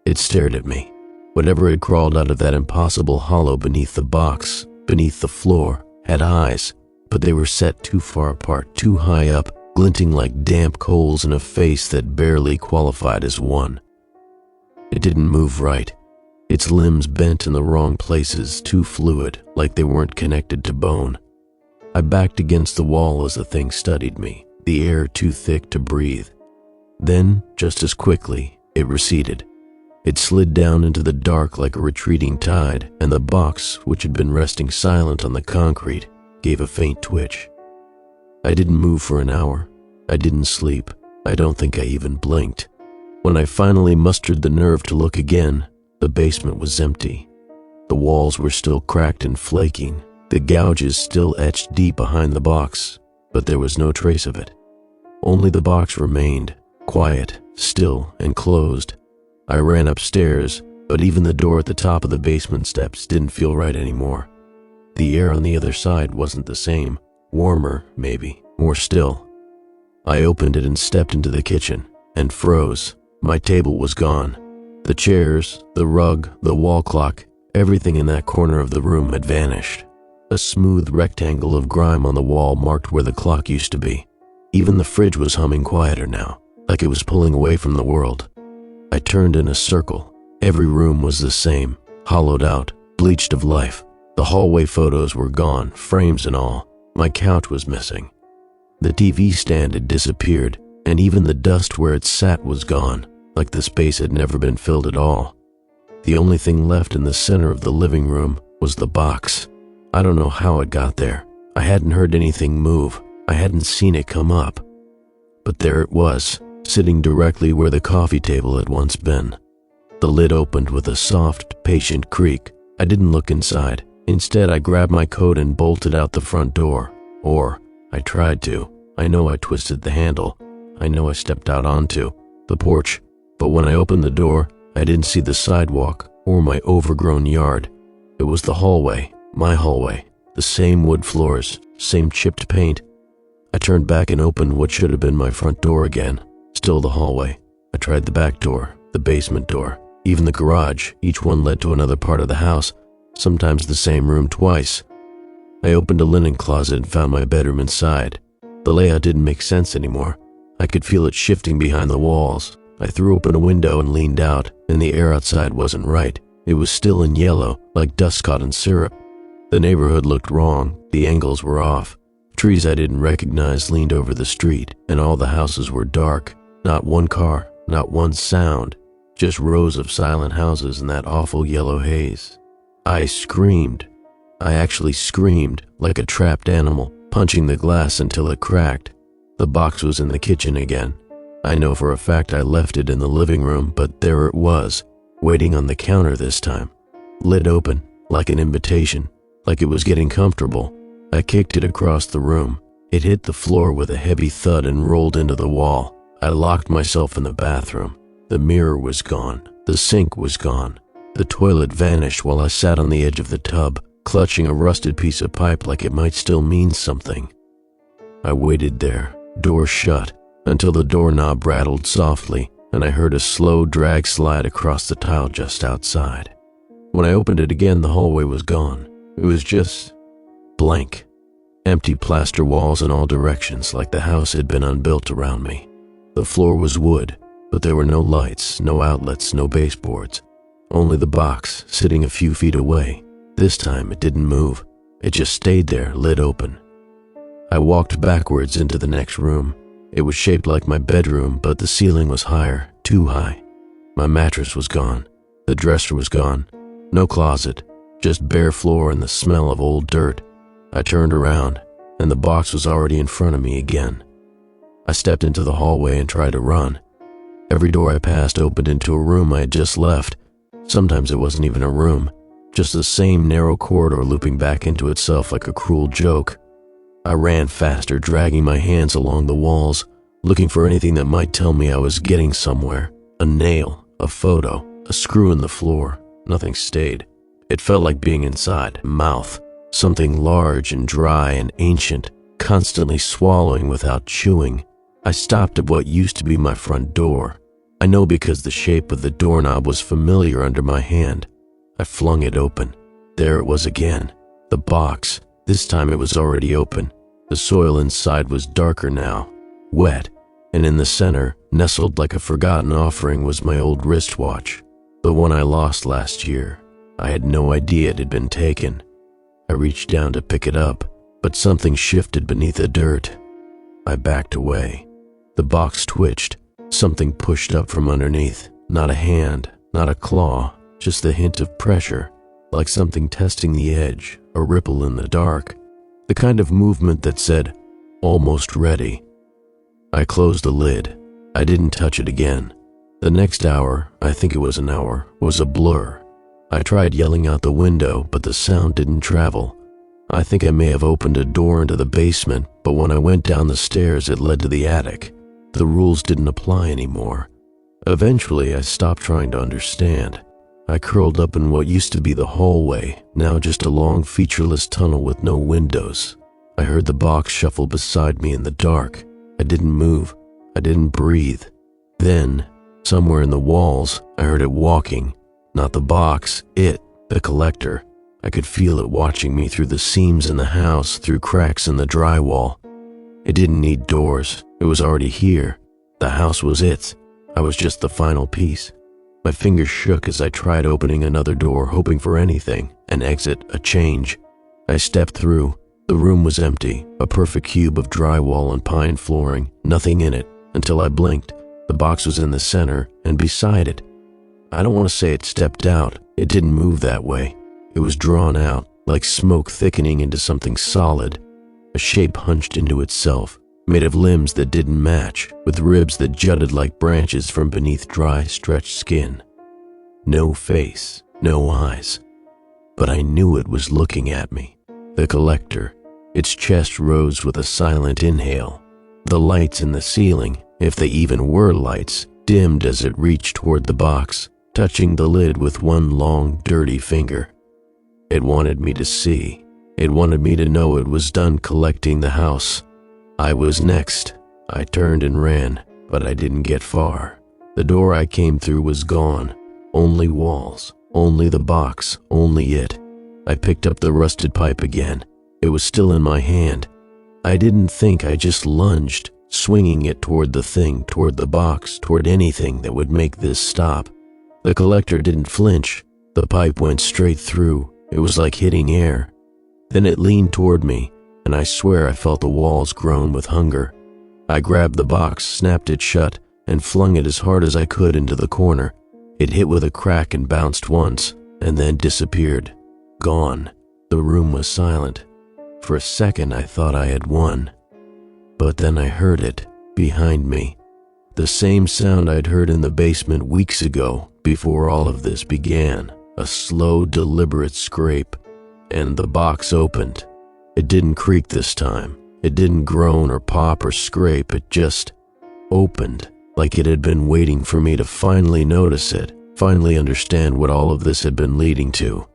[SPEAKER 1] It stared at me. Whatever had crawled out of that impossible hollow beneath the box, beneath the floor, had eyes, but they were set too far apart, too high up, glinting like damp coals in a face that barely qualified as one. It didn't move right. Its limbs bent in the wrong places, too fluid, like they weren't connected to bone. I backed against the wall as the thing studied me, the air too thick to breathe. Then, just as quickly, it receded. It slid down into the dark like a retreating tide, and the box, which had been resting silent on the concrete, gave a faint twitch. I didn't move for an hour. I didn't sleep. I don't think I even blinked. When I finally mustered the nerve to look again, the basement was empty. The walls were still cracked and flaking, the gouges still etched deep behind the box, but there was no trace of it. Only the box remained, quiet, still, and closed. I ran upstairs, but even the door at the top of the basement steps didn't feel right anymore. The air on the other side wasn't the same. Warmer, maybe, more still. I opened it and stepped into the kitchen, and froze. My table was gone. The chairs, the rug, the wall clock, everything in that corner of the room had vanished. A smooth rectangle of grime on the wall marked where the clock used to be. Even the fridge was humming quieter now, like it was pulling away from the world. I turned in a circle. Every room was the same, hollowed out, bleached of life. The hallway photos were gone, frames and all. My couch was missing. The TV stand had disappeared, and even the dust where it sat was gone, like the space had never been filled at all. The only thing left in the center of the living room was the box. I don't know how it got there. I hadn't heard anything move. I hadn't seen it come up. But there it was, sitting directly where the coffee table had once been. The lid opened with a soft, patient creak. I didn't look inside. Instead, I grabbed my coat and bolted out the front door. Or, I tried to. I know I twisted the handle. I know I stepped out onto the porch. But when I opened the door, I didn't see the sidewalk or my overgrown yard. It was the hallway, my hallway. The same wood floors, same chipped paint. I turned back and opened what should have been my front door again. Still the hallway. I tried the back door, the basement door, even the garage. Each one led to another part of the house, sometimes the same room twice. I opened a linen closet and found my bedroom inside. The layout didn't make sense anymore. I could feel it shifting behind the walls. I threw open a window and leaned out, and the air outside wasn't right. It was still in yellow, like dust caught in syrup. The neighborhood looked wrong. The angles were off. Trees I didn't recognize leaned over the street, and all the houses were dark. Not one car, not one sound, just rows of silent houses in that awful yellow haze. I screamed. I actually screamed, like a trapped animal, punching the glass until it cracked. The box was in the kitchen again. I know for a fact I left it in the living room, but there it was, waiting on the counter this time. Lid open, like an invitation, like it was getting comfortable. I kicked it across the room. It hit the floor with a heavy thud and rolled into the wall. I locked myself in the bathroom. The mirror was gone. The sink was gone. The toilet vanished while I sat on the edge of the tub, clutching a rusted piece of pipe like it might still mean something. I waited there, door shut, until the doorknob rattled softly and I heard a slow drag slide across the tile just outside. When I opened it again, the hallway was gone. It was just blank. Empty plaster walls in all directions, like the house had been unbuilt around me. The floor was wood, but there were no lights, no outlets, no baseboards. Only the box, sitting a few feet away. This time it didn't move. It just stayed there, lid open. I walked backwards into the next room. It was shaped like my bedroom, but the ceiling was higher, too high. My mattress was gone. The dresser was gone. No closet, just bare floor and the smell of old dirt. I turned around, and the box was already in front of me again. I stepped into the hallway and tried to run. Every door I passed opened into a room I had just left. Sometimes it wasn't even a room, just the same narrow corridor looping back into itself like a cruel joke. I ran faster, dragging my hands along the walls, looking for anything that might tell me I was getting somewhere. A nail, a photo, a screw in the floor. Nothing stayed. It felt like being inside a mouth, something large and dry and ancient, constantly swallowing without chewing. I stopped at what used to be my front door. I know because the shape of the doorknob was familiar under my hand. I flung it open. There it was again. The box. This time it was already open. The soil inside was darker now, wet, and in the center, nestled like a forgotten offering, was my old wristwatch, the one I lost last year. I had no idea it had been taken. I reached down to pick it up, but something shifted beneath the dirt. I backed away. The box twitched. Something pushed up from underneath. Not a hand, Not a claw, just the hint of pressure, like something testing the edge, a ripple in the dark, the kind of movement that said, "Almost ready." I closed the lid. I didn't touch it again. The next hour, I think it was an hour, was a blur. I tried yelling out the window, but the sound didn't travel. I think I may have opened a door into the basement, but when I went down the stairs, it led to the attic. The rules didn't apply anymore. Eventually, I stopped trying to understand. I curled up in what used to be the hallway, now just a long, featureless tunnel with no windows. I heard the box shuffle beside me in the dark. I didn't move. I didn't breathe. Then, somewhere in the walls, I heard it walking. Not the box, the collector. I could feel it watching me through the seams in the house, through cracks in the drywall. It didn't need doors. It was already here. The house was it. I was just the final piece. My fingers shook as I tried opening another door, hoping for anything, an exit, a change. I stepped through. The room was empty, a perfect cube of drywall and pine flooring, nothing in it, until I blinked. The box was in the center, and beside it. I don't want to say it stepped out. It didn't move that way. It was drawn out, like smoke thickening into something solid. A shape hunched into itself, made of limbs that didn't match, with ribs that jutted like branches from beneath dry, stretched skin. No face, no eyes. But I knew it was looking at me. The collector. Its chest rose with a silent inhale. The lights in the ceiling, if they even were lights, dimmed as it reached toward the box, touching the lid with one long, dirty finger. It wanted me to see. It wanted me to know it was done collecting the house. I was next. I turned and ran, but I didn't get far. The door I came through was gone. Only walls, only the box, only it. I picked up the rusted pipe again. It was still in my hand. I didn't think, I just lunged, swinging it toward the thing, toward the box, toward anything that would make this stop. The collector didn't flinch. The pipe went straight through. It was like hitting air. Then it leaned toward me, and I swear I felt the walls groan with hunger. I grabbed the box, snapped it shut, and flung it as hard as I could into the corner. It hit with a crack and bounced once, and then disappeared. Gone. The room was silent. For a second I thought I had won. But then I heard it, behind me. The same sound I'd heard in the basement weeks ago, before all of this began. A slow, deliberate scrape. And the box opened. It didn't creak this time. It didn't groan or pop or scrape. It just opened, like it had been waiting for me to finally notice it, finally understand what all of this had been leading to.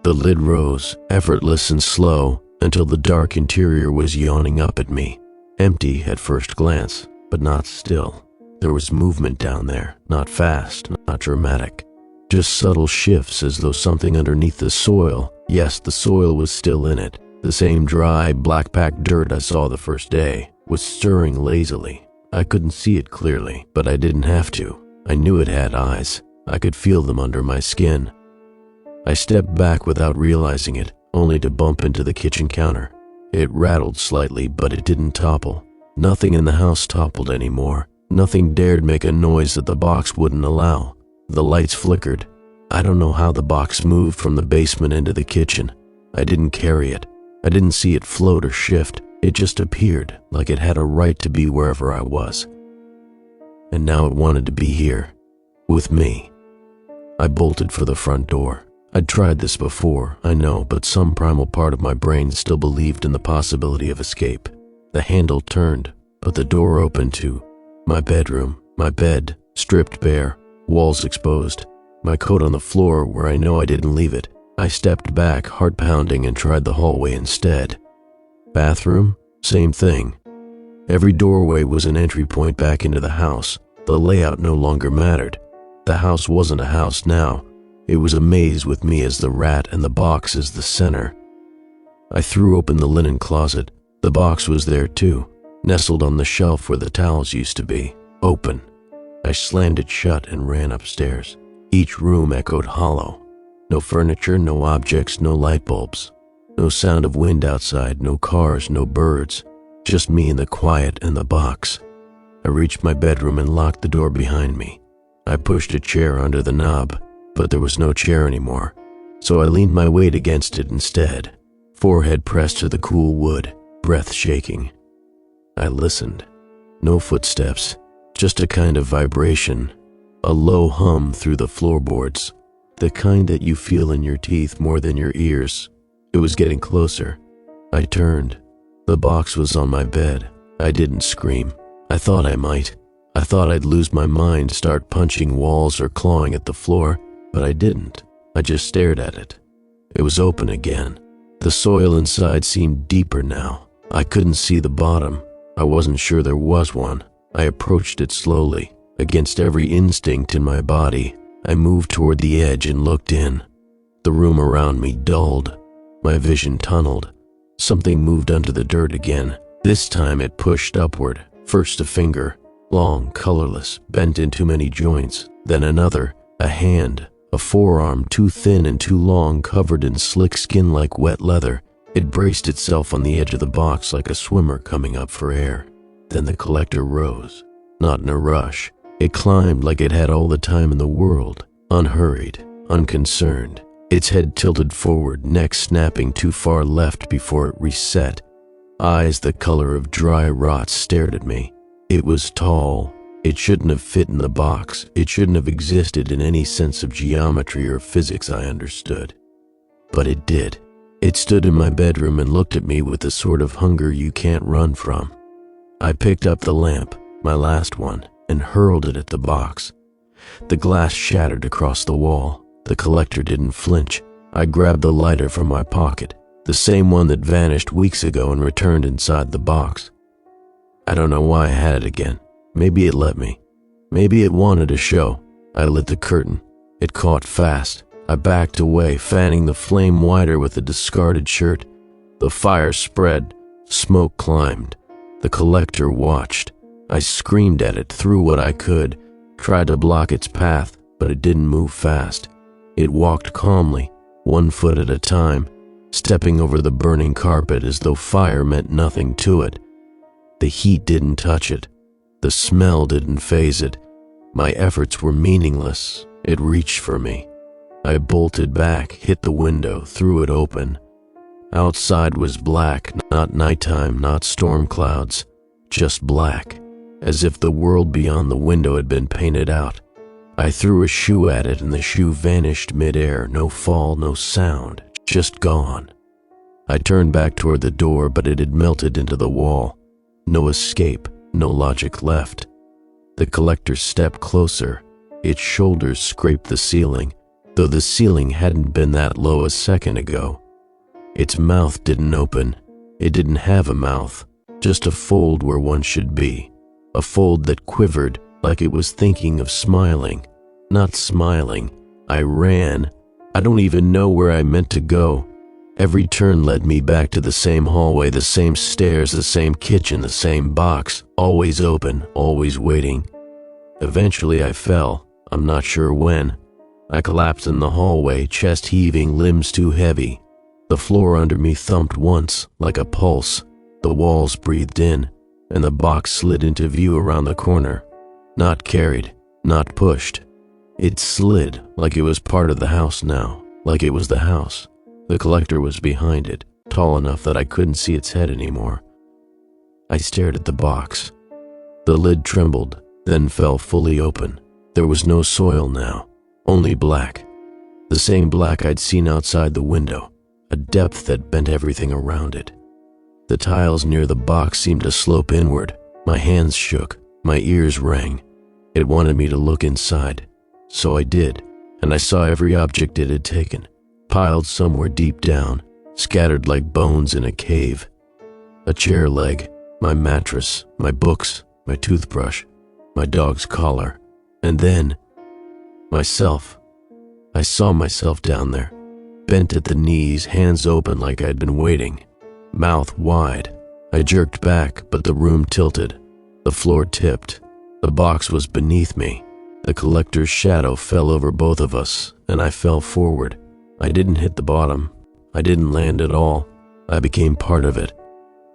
[SPEAKER 1] The lid rose, effortless and slow, until the dark interior was yawning up at me. Empty at first glance, but not still. There was movement down there, not fast, not dramatic. Just subtle shifts as though something underneath the soil, yes, the soil was still in it, the same dry, black-packed dirt I saw the first day, was stirring lazily. I couldn't see it clearly, but I didn't have to. I knew it had eyes. I could feel them under my skin. I stepped back without realizing it, only to bump into the kitchen counter. It rattled slightly, but it didn't topple. Nothing in the house toppled anymore. Nothing dared make a noise that the box wouldn't allow. The lights flickered. I don't know how the box moved from the basement into the kitchen. I didn't carry it. I didn't see it float or shift. It just appeared, like it had a right to be wherever I was. And now it wanted to be here, with me. I bolted for the front door. I'd tried this before, I know, but some primal part of my brain still believed in the possibility of escape. The handle turned, but the door opened to my bedroom, my bed, stripped bare, walls exposed, my coat on the floor where I know I didn't leave it. I stepped back, heart pounding, and tried the hallway instead. Bathroom? Same thing. Every doorway was an entry point back into the house. The layout no longer mattered. The house wasn't a house now. It was a maze with me as the rat and the box as the center. I threw open the linen closet. The box was there too, nestled on the shelf where the towels used to be, open. I slammed it shut and ran upstairs. Each room echoed hollow. No furniture, no objects, no light bulbs. No sound of wind outside, no cars, no birds. Just me in the quiet and the box. I reached my bedroom and locked the door behind me. I pushed a chair under the knob, but there was no chair anymore, so I leaned my weight against it instead, forehead pressed to the cool wood, breath shaking. I listened. No footsteps, just a kind of vibration, a low hum through the floorboards, the kind that you feel in your teeth more than your ears. It was getting closer. I turned. The box was on my bed. I didn't scream. I thought I might. I thought I'd lose my mind, start punching walls or clawing at the floor, but I didn't. I just stared at it. It was open again. The soil inside seemed deeper now. I couldn't see the bottom. I wasn't sure there was one. I approached it slowly. Against every instinct in my body, I moved toward the edge and looked in. The room around me dulled. My vision tunneled. Something moved under the dirt again. This time it pushed upward. First a finger, long, colorless, bent in too many joints. Then another, a hand, a forearm too thin and too long, covered in slick skin like wet leather. It braced itself on the edge of the box like a swimmer coming up for air. Then the collector rose, not in a rush. It climbed like it had all the time in the world, unhurried, unconcerned. Its head tilted forward, neck snapping too far left before it reset. Eyes the color of dry rot stared at me. It was tall. It shouldn't have fit in the box. It shouldn't have existed in any sense of geometry or physics I understood. But it did. It stood in my bedroom and looked at me with the sort of hunger you can't run from. I picked up the lamp, my last one, and hurled it at the box. The glass shattered across the wall. The collector didn't flinch. I grabbed the lighter from my pocket, the same one that vanished weeks ago, and returned inside the box. I don't know why I had it again. Maybe it let me. Maybe it wanted a show. I lit the curtain. It caught fast. I backed away, fanning the flame wider with the discarded shirt. The fire spread. Smoke climbed. The collector watched. I screamed at it, threw what I could, tried to block its path, but it didn't move fast. It walked calmly, 1 foot at a time, stepping over the burning carpet as though fire meant nothing to it. The heat didn't touch it. The smell didn't faze it. My efforts were meaningless. It reached for me. I bolted back, hit the window, threw it open. Outside was black, not nighttime, not storm clouds, just black, as if the world beyond the window had been painted out. I threw a shoe at it and the shoe vanished midair, no fall, no sound, just gone. I turned back toward the door, but it had melted into the wall. No escape, no logic left. The collector stepped closer. Its shoulders scraped the ceiling, though the ceiling hadn't been that low a second ago. Its mouth didn't open. It didn't have a mouth, just a fold where one should be. A fold that quivered like it was thinking of smiling. Not smiling. I ran. I don't even know where I meant to go. Every turn led me back to the same hallway, the same stairs, the same kitchen, the same box, always open, always waiting. Eventually I fell. I'm not sure when. I collapsed in the hallway, chest heaving, limbs too heavy. The floor under me thumped once, like a pulse. The walls breathed in, and the box slid into view around the corner. Not carried, not pushed. It slid like it was part of the house now, like it was the house. The collector was behind it, tall enough that I couldn't see its head anymore. I stared at the box. The lid trembled, then fell fully open. There was no soil now, only black. The same black I'd seen outside the window, a depth that bent everything around it. The tiles near the box seemed to slope inward. My hands shook, my ears rang. It wanted me to look inside. So I did, and I saw every object it had taken, piled somewhere deep down, scattered like bones in a cave. A chair leg, my mattress, my books, my toothbrush, my dog's collar, and then myself. I saw myself down there, bent at the knees, hands open like I'd been waiting, mouth wide. I jerked back, but the room tilted. The floor tipped. The box was beneath me. The collector's shadow fell over both of us, and I fell forward. I didn't hit the bottom. I didn't land at all. I became part of it.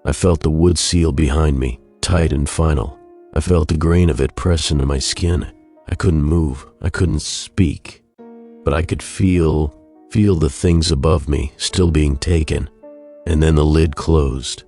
[SPEAKER 1] I felt the wood seal behind me, tight and final. I felt the grain of it press into my skin. I couldn't move, I couldn't speak, but I could feel the things above me still being taken. And then the lid closed,